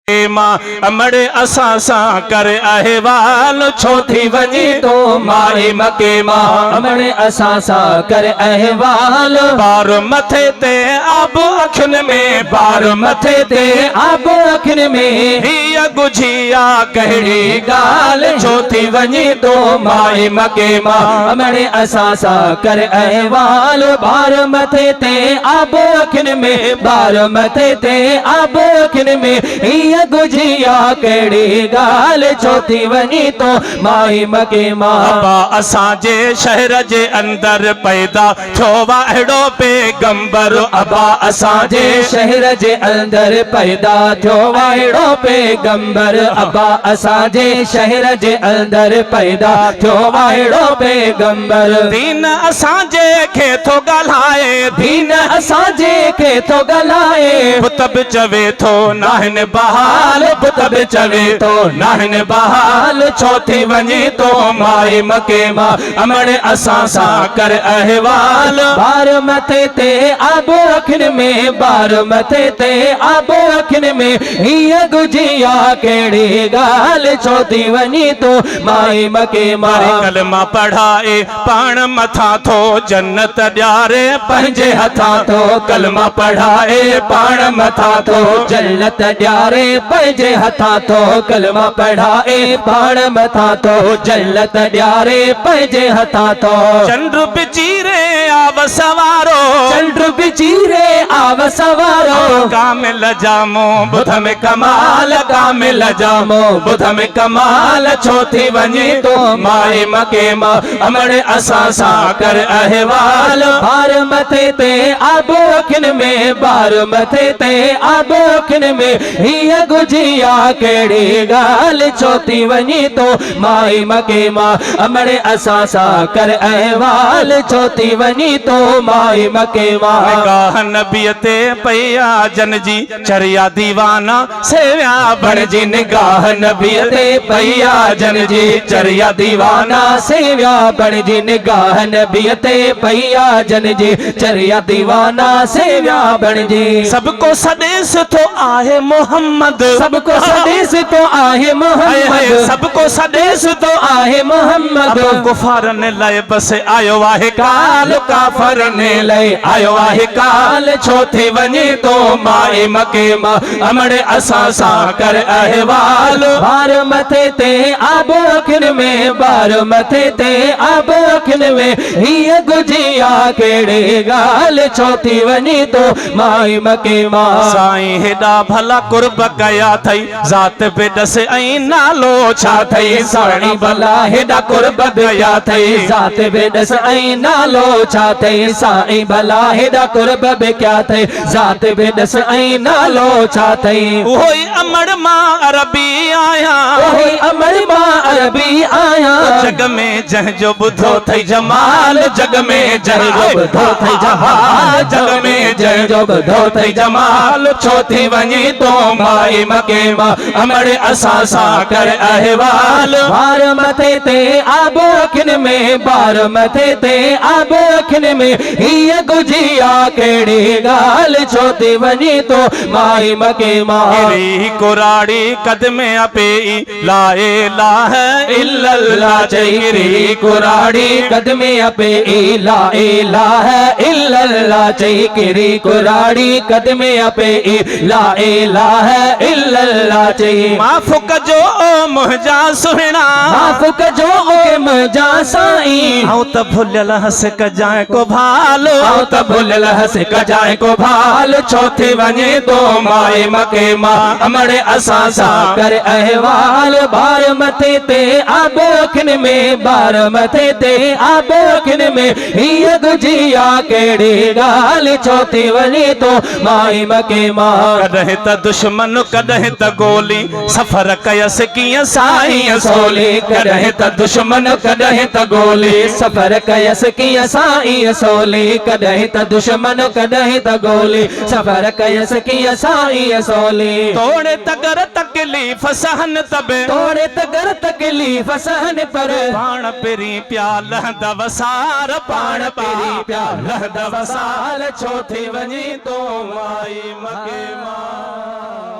मां अमड़े असा सा कर अहवाल छो थी वञे तो माए मके मां अमड़े असा सा कर अहवाल बार मथे ते अब अखिन में बार मथे ते अब अखिन में हिय गुझिया कहिड़ी गाल छो थी वञे तो माए मके मां अमड़े असा सा कर अहवाल बार मथे ते अब अखिन में बार मथे ते अब अखिन में गुजिया केड़ी गाल छो थी वनी तो माई मके मां अबा असांजे शहर जे अंदर पैदा थियो वाहिड़ो पैगंबर अबा असांजे शहर जे अंदर पैदा थियो वाहिड़ो पैगंबर अबा असांजे शहर जे अंदर पैदा थियो वाहिड़ो पैगंबर दीन असांजे खे थो ॻाल्हाए दीन असांजे खे थो ॻाल्हाए पुत बि चवे थो नाहिन बहाल पुत बि चवे तो नाहिन बहाल छो थी वञे तो माए मके मां अमड़े असां सा कर अहवाल बार मथे ते अब अखिन में बार मथे ते अब अखिन में हिय गुजिया केड़ी गाल छो थी वञे तो माए मके मां कलमा पढ़ाए पाण मथा थो जन्नत ॾियारे पंहिंजे हथा तो कलमा पढ़ाए पाण मथा थो जन्नत ॾियारे पंहिंजे हथा तो कलमा पढ़ाए पाण मथा तो जन्नत ॾियारे पंहिंजे हथा तो चंद्र बिचीरे आव सवारो चंद्र बिचीरे आव सवारो कामिल जामो बुध में कमाल कामिल जामो बुध में कमाल छो थी वञे तो माए मके मां अमड़े असां सा कर अहवाल बार मथे ते अब अखिन में बार मथे ते अब अखिन में हिय गुजिया केड़ी गाल छो थी वञे तो माई मके मां अमड़े असां सा कर अहवाल छो थी वञे तो माई मके मां गाह नबीअ ते पया जन जी चरिया दीवाना सेव्या बण जी निगाह नबीअ ते पया जन जी चरिया दीवाना सेव्या बण जी निगाह नबीअ ते पया जन जी चरिया दीवाना सेव्या बण जी सबको सदेस तो आहे मोहम्मद सबको सदेस तो आहे मोहम्मद सबको सदेस तो आहे मोहम्मद कुफार ने लय बस आयो आहे काल काफर ने लय आयो आहे काल छो थी वञे तो माए मके मां अमड़े असां सा कर अहवाल बार मथे ते अब अखिन में बार मथे ते अब अखिन में हिय गुजिया केड़ी गाल छो थी वञे तो माए मके मां साईं हेॾा भला कुर्ब कया थई ज़ात पे दस ऐं नालो छा थई साईं भला हेॾा कुर्ब कया थई ज़ात पे दस ऐं नालो छा थई साईं भला हेॾा कुर्ब बि क्या थई ज़ात पे दस ऐं नालो छा थई उहो ई अमड़ मां अरबी आया उहो ई अमड़ मां अरबी आया जग में जंहिंजो ॿुधो थई जमाल जग में जंहिंजो ॿुधो थई जमाल जग में जंहिंजो ॿुधो थई जमाल छो थी वञे तो माए मके मां अमड़े असां सा कर अहवाल बार मथे ते अब अखिन में बार मथे ते अब अखिन में हिय गुजिया केड़ी गाल छो थी वञे तो माए मके मां री कुराड़ी कदमे अपे ला इलाह इल्लल्लाह चई कुराड़ी कदमे अपे ला इलाह इल्लल्लाह चई किरी कुराड़ी कदमे अपे ला इलाह इल्लल्लाह चई माफ़ कजो मुंहिंजा सुहिणा माफ़ कजो मुंहिंजा साईं आऊं त भुलियल हस कजाए को भाल आऊं त भुलियल हस कजाए को भाल छो थी वञे तो माए मके मां अमड़े असां सा कर अहवाल बार मथे ते अब अखिन में बार मथे ते अब अखिन में हिय गुजिया केड़ी गाल छो थी वञे तो माए मके मां कॾहिं त दुश्मन कॾहिं त गोली सफ़र कयस कीअं साईं सोली कॾहिं त दुश्मन कॾहिं त गोली सफ़र कयस कीअं साईं सोली कॾहिं त दुश्मन कॾहिं त गोली सफ़र कयस कीअं साईं सोली तोड़े तगर तकलीफ़ सहन तबे तोड़े तगर तकलीफ़ सहन पर पाण पेरी प्या लहंदा वसार पाण पेरी प्या लहंदा वसार छो थी वञे तो माई मके मां।